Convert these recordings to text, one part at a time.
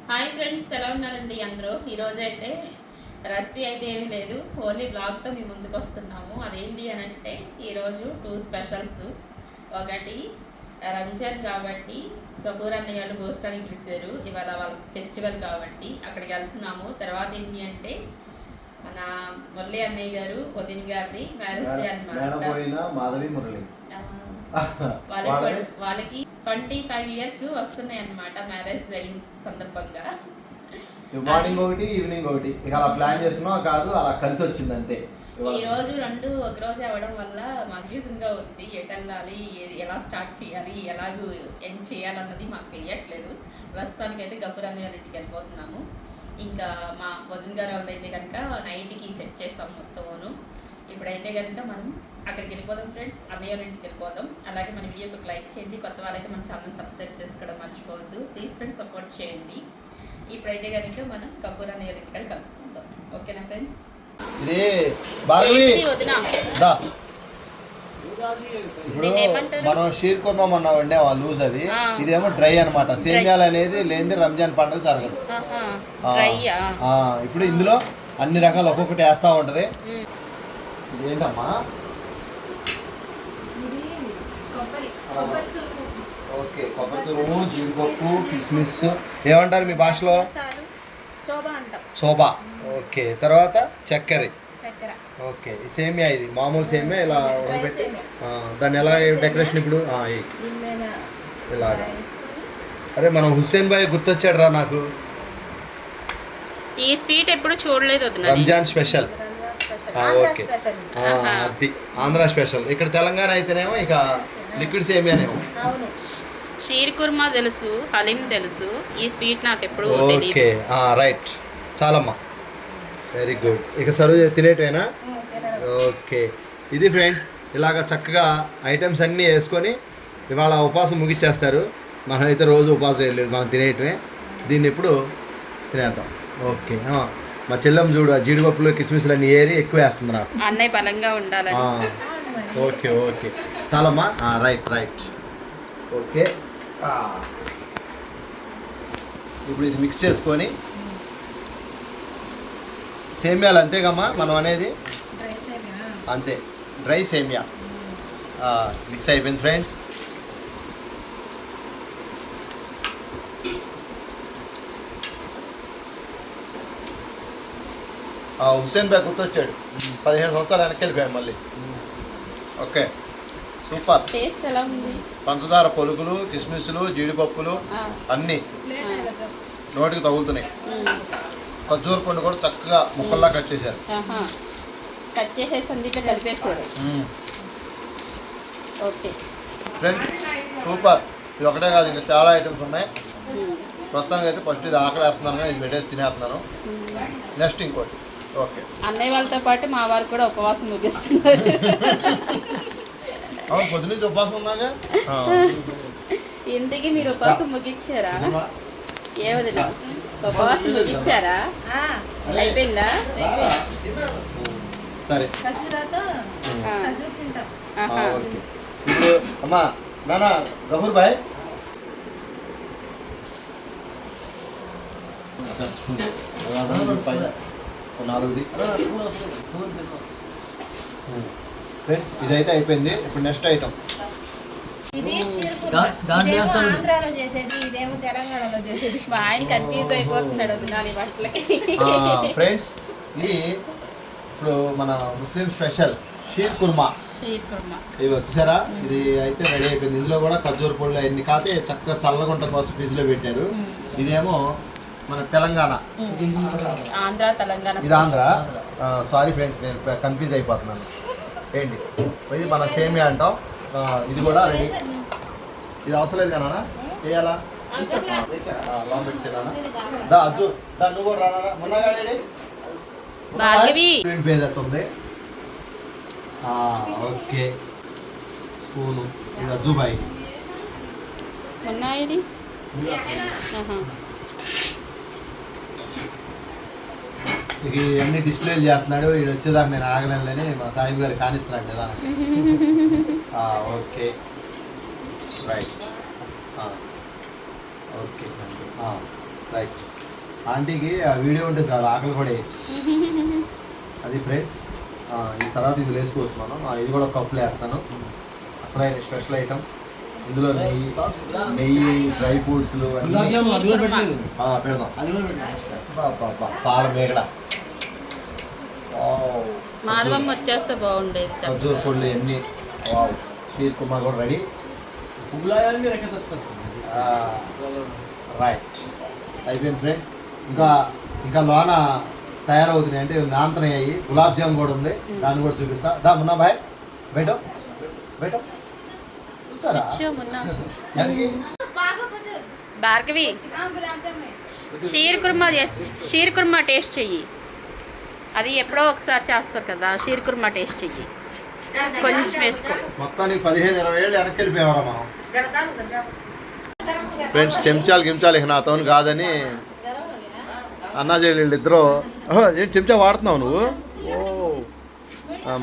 Hi friends, ఎలా ఉన్నారండి అందరూ? ఈరోజు అయితే రెసిపీ అయితే ఏమీ లేదు, ఓన్లీ బ్లాగ్తో మేము ముందుకు వస్తున్నాము. అదేంటి అని అంటే ఈరోజు 2 స్పెషల్స్. ఒకటి రంజాన్ కాబట్టి కపూర్ అన్నయ్య వాళ్ళు భోజనానికి పిలిచారు. ఇవాళ వాళ్ళ ఫెస్టివల్ కాబట్టి అక్కడికి వెళ్తున్నాము. తర్వాత ఏంటి అంటే మన మురళి అన్నయ్య గారు వదిన గారిది మ్యారేజ్ డే అన్నమాట. వాళ్ళకి 25 years వస్తున్నాయి అన్నమాట మ్యారేజ్ అయిన సందర్భంగా. మార్నింగ్ ఒకటి ఈవినింగ్ ఒకటి ఇక అలా ప్లాన్ చేస్తున్నాం కాదు, అలా కలిసి వచ్చింది అంతే. ఈ రోజు రెండు ఒక రోజే అవ్వడం వల్ల కన్ఫ్యూజన్ గా ఉంది. ఎటు వెళ్ళాలి, ఎలా స్టార్ట్ చేయాలి, ఎలాగూ ఎండ్ చేయాలన్నది మాకు తెలియట్లేదు. ప్రస్తుతానికి అయితే కపూర్ అన్నయ్య ఇంటికి వెళ్ళిపోతున్నాము. ఇంకా మా వదిన గారు వాళ్ళైతే కనుక నైట్కి సెట్ చేస్తాం మొత్తమును. ఇప్పుడైతే కనుక మనం అక్కడికి వెళ్ళిపోదాం ఫ్రెండ్స్, అన్నయ్య ఇంటికి వెళ్ళిపోదాం. అలాగే మన వీడియోకి ఒక లైక్ చేయండి, కొత్త వాళ్ళైతే మన ఛానల్ సబ్స్క్రైబ్ చేసుకోవడం మర్చిపోవద్దు. ప్లీజ్ ఫ్రెండ్స్ సపోర్ట్ చేయండి. ఇప్పుడైతే కనుక మనం కపూర్ అన్నయ్య ఇంటికి కలుసుకుందాం. ఓకేనా ఫ్రెండ్స్? ఇది వదిన మనం షీర్ కుర్మా మొన్న వండే లూజ్ అది, ఇదేమో డ్రై అనమాట. సేమియాలు అనేది లేనిది రంజాన్ పండుగ జరగదు. ఇప్పుడు ఇందులో అన్ని రకాలు ఒక్కొక్కటి వేస్తా ఉంటది. ఇదేంటమ్మా? ఓకే, కొబ్బరి తురుము, జీడిపప్పు, కిస్మిస్ ఏమంటారు మీ భాషలో? చోబా. ఓకే, తర్వాత చక్కెర. ఓకే, ఈ సేమియా, ఇది మామూలు సేమియా ఇలా ఉడకబెట్టి దాన్ని ఎలా డెకరేషన్ ఇప్పుడు ఇలాగా. అరే మనం హుస్సేన్ భాయ్ గుర్తొచ్చాడు రా నాకు. ఈ స్వీట్ ఎప్పుడు చూడలేదు. రంజాన్ స్పెషల్. ఓకే, అది ఆంధ్ర స్పెషల్. ఇక్కడ తెలంగాణ అయితేనేమో ఇక లిక్విడ్ సేమియానేమో. షీర్ కుర్మా తెలుసు, హలీం తెలుసు, ఈ స్వీట్ నాకు ఎప్పుడు. ఓకే రైట్, చాలమ్మా, వెరీ గుడ్. ఇక సర్వ్ తినేటవేనా? ఓకే, ఇది ఫ్రెండ్స్ ఇలాగ చక్కగా ఐటమ్స్ అన్నీ వేసుకొని ఇవాళ ఉపవాసం ముగిచ్చేస్తారు. మనమైతే రోజు ఉపవాసం వేయలేదు, మనం తినేయటమే. దీన్ని ఇప్పుడు తినేద్దాం. ఓకే, మా చెల్లెమ్మ చూడు, ఆ జీడిపప్పులు కిస్మిస్లు అన్నీ ఏరి ఎక్కువ వేస్తుంది నాకు. అన్నయ్య బలంగా ఉండాలి. ఓకే ఓకే, చాలమ్మా, రైట్ రైట్. ఓకే, ఇప్పుడు ఇది మిక్స్ చేసుకొని సేమియాలు అంతేగమ్మా మనం అనేది, అంతే డ్రై సేమియా మిక్స్ అయిపోయింది ఫ్రెండ్స్. హుస్సేన్ భాయ్ గుర్తొచ్చాడు, 15 సంవత్సరాలు వెనక్కి వెళ్ళిపోయాం మళ్ళీ. Okay, super. టేస్ట్ ఎలా ఉంది? పంచదార పొలుగులు, కిస్మిస్లు, జీడిపప్పులు అన్నీ నోటికి తగులుతున్నాయి. ఖర్జూర పండు కూడా చక్కగా ముక్కల్లా కట్ చేశారు. కట్ చేసేసి అందుకే కలిపేశారు. Okay friend, super. ఇది ఒకటే కాదు, ఇంకా చాలా ఐటమ్స్ ఉన్నాయి. ప్రస్తుతానికి అయితే ఫస్ట్ ఇది ఆకలి వేస్తున్నాను, ఇది పెట్టేసి తినేస్తున్నాను. నెక్స్ట్ ఇంకోటి. ఓకే, అన్నయ్య వాళ్ళతో పాటు మా వారు కూడా ఉపవాసం ముగిస్తున్నారు. అవును, పొద్దు నుంచి ఉపవాసం ఉన్నాగా. ఇంటికి మీరు ఉపవాసం ముగించారా? ఏ వదిన ఉపవాసం ముగించారా? అయిపోయిందా? సరే, ఇప్పుడు అమ్మా నానా గఫూర్ భాయ్ నాలుగుది. ఇదైతే అయిపోయింది. ఇప్పుడు నెక్స్ట్ ఐటమ్. ఆయన కన్ఫ్యూజ్ అయిపోతున్నాడు దాని బట్టలకి. ఫ్రెండ్స్, ఇది ఇప్పుడు మన ముస్లిం స్పెషల్ షీర్ కుర్మా. ఇవి వచ్చేసారా? ఇది అయితే రెడీ అయిపోయింది. ఇందులో కూడా ఖర్జూర పొళ్ళు అన్ని కాతే చక్కగా చల్లగుంట కోసం ఫ్రిడ్జ్లో పెట్టారు. ఇదేమో మన తెలంగాణ, ఇది ఆంధ్ర. సారీ ఫ్రెండ్స్, నేను కన్ఫ్యూజ్ అయిపోతున్నాను. ఏంటి ఇది? మన సేమియా అంటాం. ఇది కూడా రెడీ. ఇది అవసరం లేదు కదా వేయాలా? లాంగ్ పెట్టేనా? దా అజ్జు, దా నువ్వు కూడా రానా? మొన్నగాడే ఉంది. Okay, spoon. ఇది అజ్జుబాయ్. ఇక అన్ని డిస్ప్లేలు చేస్తున్నాడు. వీడు వచ్చేదాకా నేను ఆగలేని మా సాహిబ్ గారు కానిస్తున్నాడు కదా. Okay right. Okay right. ఆంటీకి ఆ వీడియో ఉంటే చాలా ఆకలి కూడా వేయచ్చు. అది ఫ్రెండ్స్. ఈ తర్వాత ఇది వేసుకోవచ్చు మనం. ఇది కూడా కప్పులు వేస్తాను. అసలైన స్పెషల్ ఐటమ్. ఇందులో నెయ్యి డ్రై ఫ్రూట్స్లు పెడదాం. పాల మేగడ, మాధవమ్మ వచ్చేస్తే బాగుండేది. ఖర్జూర్ పొళ్ళు ఎన్ని. షీర్ కుర్మా కూడా రెడీ. రైట్, అయిపోయింది ఫ్రెండ్స్. ఇంకా లోన తయారవుతున్నాయి, అంటే నాంతనయ్యాయి. గులాబ్ జామ్ కూడా ఉంది, దాన్ని కూడా చూపిస్తా. దా మున్నా బాయ్, బయట బయట కూర్చోరా. భార్గవి, షీర్ కుర్మా టేస్ట్ చెయ్యి. అది ఎప్పుడో ఒకసారి చేస్తారు కదా, షీర్ కుర్మా టేస్ట్ చెయ్యి. కొంచెం వేసుకో. మొత్తానికి 15-20 ఏళ్ళు వెనక్కి వెళ్ళిపోయావరా మనం. ఫ్రెండ్స్, చెంచాలు గిమ్చాలు ఇక నాతో కాదని అన్నాజీ వీళ్ళిద్దరూ. ఏంటి చెంచా వాడుతున్నావు నువ్వు?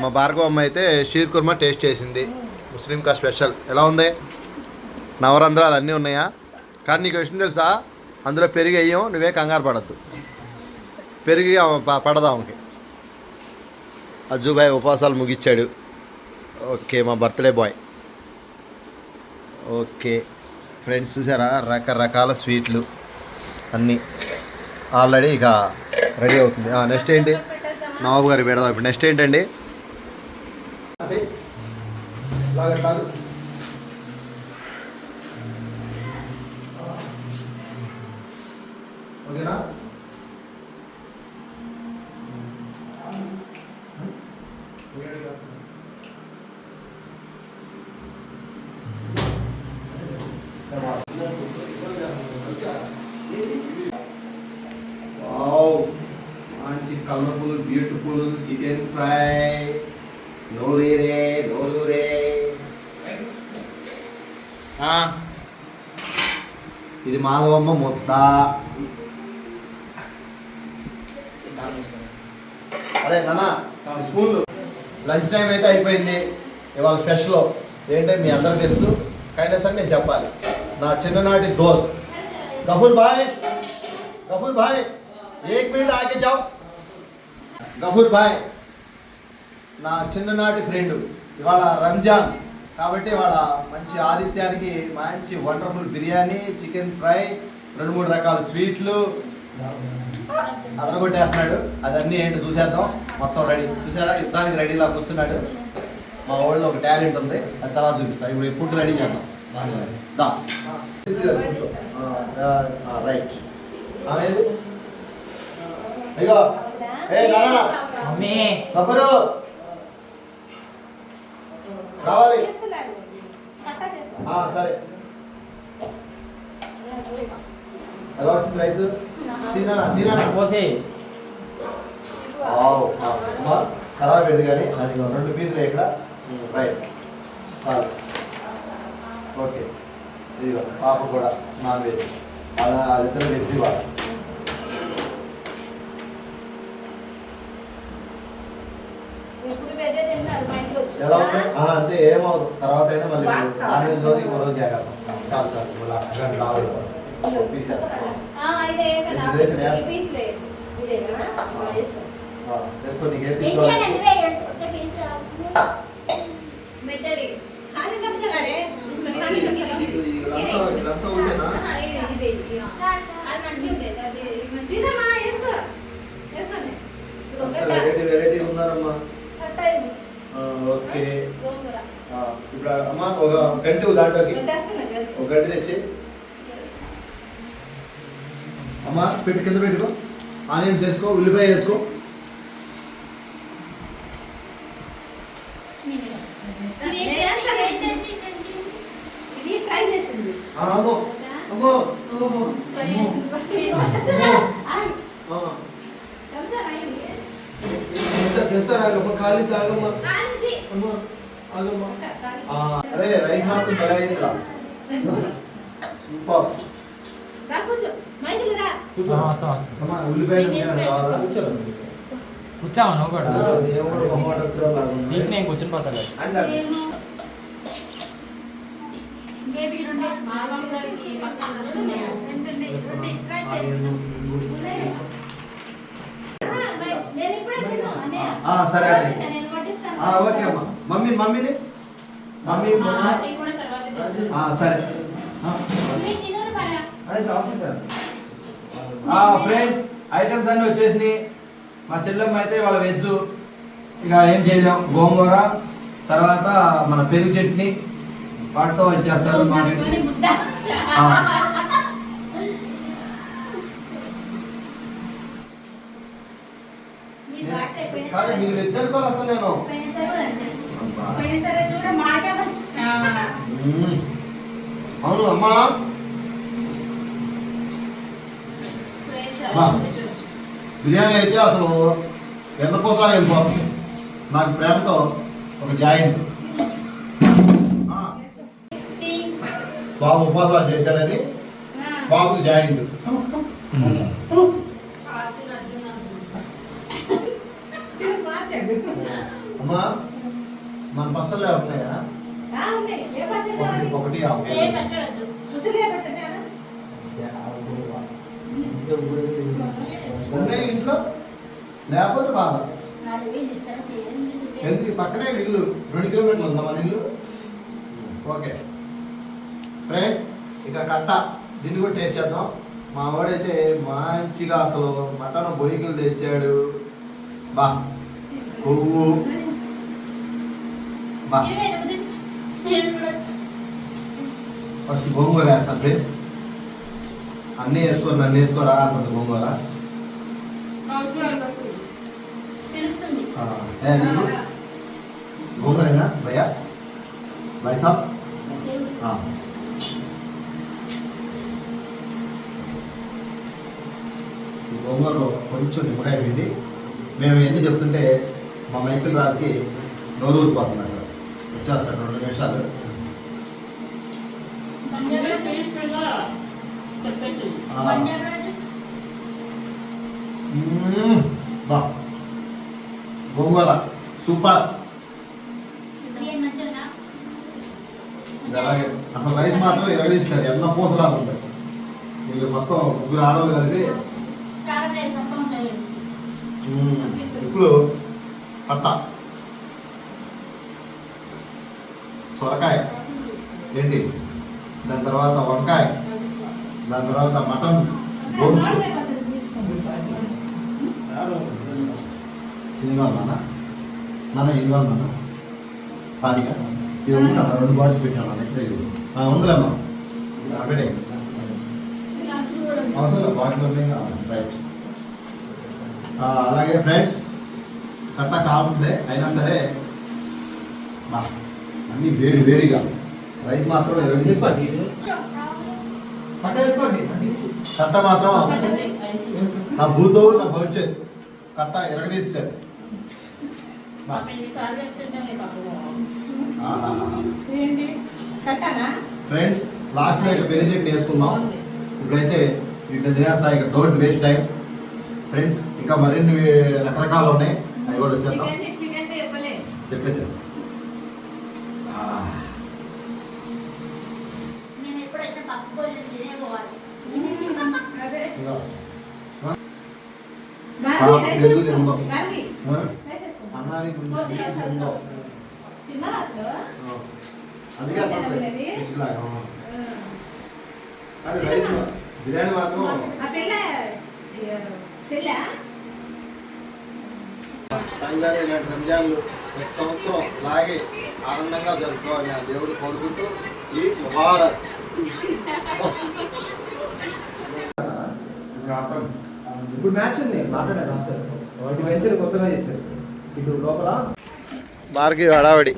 మా భార్గవ అమ్మ అయితే షీర్ కుర్మా టేస్ట్ చేసింది. ముస్లిం కా స్పెషల్. ఎలా ఉంది? నవరంధ్రాలు అన్నీ ఉన్నాయా? కానీ నీకు విషయం తెలుసా, అందులో పెరిగి అయ్యాం. నువ్వే కంగారు పడద్దు, పెరిగి పడదా ఆమెకి. అజ్జుబాయ్ ఉపవాసాలు ముగిచ్చాడు. ఓకే, మా బర్త్డే బాయ్. ఓకే ఫ్రెండ్స్, చూసారా రకరకాల స్వీట్లు అన్నీ ఆల్రెడీ ఇక రెడీ అవుతుంది. నెక్స్ట్ ఏంటి? నవాబు గారికి పెడదాం ఇప్పుడు. నెక్స్ట్ ఏంటండి? ఓకేనా? మంచి కలర్ఫుల్ బ్యూటిఫుల్ చికెన్ ఫ్రై. నోరూరే నోరూరే. ఇది మాధవమ్మ ముద్ద. అరే నాన్న, స్కూల్ లంచ్ టైం అయితే అయిపోయింది. ఇవాళ స్పెషల్ ఏంటంటే మీ అందరికీ తెలుసు, కైనా సరే నేను చెప్పాలి. నా చిన్ననాటి దోస్త్ గఫూర్ భాయ్, గఫూర్ భాయ్ एक मिनट आगे जाओ. గఫూర్ భాయ్ నా చిన్ననాటి ఫ్రెండ్. ఇవాళ రంజాన్ కాబట్టి ఇవాళ మంచి ఆతిథ్యానికి మంచి వండర్ఫుల్ బిర్యానీ, చికెన్ ఫ్రై, 2-3 రకాల స్వీట్లు అదరగొట్టేస్తున్నాడు. అదన్నీ ఏంటి చూసేద్దాం. మొత్తం రెడీ. చూసారా, యుద్ధానికి రెడీలా కూర్చున్నాడు. మా ఊళ్ళో ఒక టాలెంట్ ఉంది, అది తర్వాత చూపిస్తా. ఇప్పుడు ఫుడ్ రెడీ చేద్దాం. రైట్. అయ్యో ఏ నానా మమ్మీ కబరు రావాలి. సరే, ఎలా వచ్చింది రైస్? తినా ఖరాబ్ పెడదు కానీ అది 2 పీసులు ఇక్కడ. Right, okay. ఇదిగో పాప కూడా నాన్ వెజ్, వాళ్ళిద్దరు వెజ్. ఇవాళ ఎలా ఉంది? అంతే, ఏమవుతుంది. తర్వాత అయినా మళ్ళీ నాన్ వెజ్ రోజు ఇంకో రోజు చేయాలి. చాలు చాలు, వేసుకో. నీకు ఏ తీసుకోవాలి? ఇదంతా ఉంటేనా? వెరైటీ ఉన్నారమ్మా. ఓకే, ఇప్పుడు అమ్మ ఒక గంట దాంట్లోకి ఒక గంట తెచ్చి అమ్మ పెట్టి కింద పెట్టుకో. ఆనియన్స్ వేసుకో, ఉల్లిపాయ వేసుకో. అమ్మో అమ్మో తెస్తారాగమ్మ, ఖాళీ తాగమ్మా. అమ్మా ఆగమ్మా. అరే రైస్ మాత్రం భలే అయిందిరా. సూపర్. కూర్చోవా నువ్వు కూడా? కూర్చొని పోతాడు. సరే అండి. ఓకే అమ్మా. మమ్మీని మమ్మీ సరే. ఫ్రెండ్స్ ఐటమ్స్ అన్నీ వచ్చేసినాయి. మా చెల్లెమ్మ అయితే వాళ్ళ వెజ్ ఇక ఏం చేయలేం. గోంగూర తర్వాత మన పెరుగు చట్నీ వాటితో వచ్చేస్తారు. కాదు మీరు వెజ్ అనుకోవాలి అసలు నేను. అవును అమ్మా. బిర్యానీ అయితే అసలు ఎన్నపోసలా వెళ్ళిపోతుంది. నాకు ప్రేమతో ఒక జాయింట్. బాబు ఉపవాసాలు చేశాడని బాబుకి జాయింట్. అమ్మా మన పచ్చళ్ళే ఉన్నాయా? ఒకటి ఉన్నాయి ఇంట్లో, లేకపోతే బాగా ఎందుకు పక్కనే ఇల్లు 2 కిలోమీటర్లు ఉందా మన ఇల్లు. ఓకే ఫ్రెండ్స్, ఇక కట్ట దీన్ని కూడా టేస్ట్ చేద్దాం. మా వాడైతే మంచిగా అసలు మటన్ బొయ్యికలు తెచ్చాడు. బా కొవ్వు బా. ఫస్ట్ గోంగూర వేస్తాను ఫ్రెండ్స్. అన్నీ వేసుకోరు, నన్ను వేసుకోరా అంటుంది గోంగూర. గోంగూరేనా భయ్యా? భాయ్ సాబ్ గోంగూరలో కొంచెం నిమ్మకాయ పిండి. మేము ఎన్ని చెప్తుంటే మా మైకిల్ రాజుకి నోరు ఊరిపోతుంది. అక్కడ వచ్చేస్తాడు 2 నిమిషాలు. బా గోంగూర సూపర్. అసలు రైస్ మాత్రం ఎరగదీస్తారు. ఎన్న పూసలా ఉంటుంది. వీళ్ళు మొత్తం 3 ఆడవాళ్ళు కలిపి. ఇప్పుడు పట్ట సొరకాయ ఏంటి, దాని తర్వాత వంకాయ, దాని తర్వాత మటన్ బోన్స్. ఇందువల్ల నాన్న ఇందువల్ల పానిక ఇది ఉంది. 2 బాటిల్స్ పెట్టాను. ఉందిలేమ్మా పెట్టే అవసరం బాటిల్ రైట్. అలాగే ఫ్రెండ్స్, కట్ట కాదుంది అయినా సరే అన్నీ వేడి వేడిగా. రైస్ మాత్రం కట్ట మాత్రం నా భూతో నా భవిష్యత్. కట్ట ఎరగదీస్తారు. ఫ్రెండ్స్ లాస్ట్లో ఇక పెళ్లి చెట్టు వేసుకుందాం. ఇప్పుడైతే వీటిని తినేస్తా. ఇక డోంట్ వేస్ట్ టైం ఫ్రెండ్స్. ఇంకా మరిన్ని రకరకాలు ఉన్నాయి, అవి కూడా వచ్చేద్దాం. చెప్పేసాను. బిర్యానీ మాత్రం సంఘాలు ఇలాంటి రంజాన్లు ప్రతి సంవత్సరం ఇలాగే ఆనందంగా జరుపుకోవాలి ఆ దేవుడు కోరుకుంటూ ఈ ముబారక్. ఇప్పుడు మ్యాచ్ ఉంది, మాట్లాడారు కొత్తగా చేశారు. ఇప్పుడు లోపల మార్కి హడావడి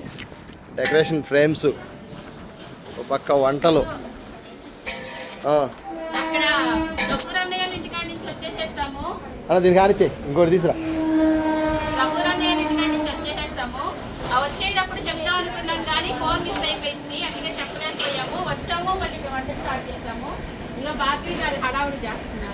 డెకరేషన్ ఫ్రేమ్స్, ఒక పక్క వంటలు. అలా దీనికి ఆడిచ్చే ఇంకోటి తీసురా. వచ్చేటప్పుడు చెప్దాం అనుకున్నాం కానీ ఫోన్ మిస్ అయిపోయింది, అందుకే చెప్పలేకపోయాము. వచ్చాము మళ్ళీ వంట స్టార్ట్ చేసాము. ఇక బాకీ గారు హడావుడి చేస్తున్నారు.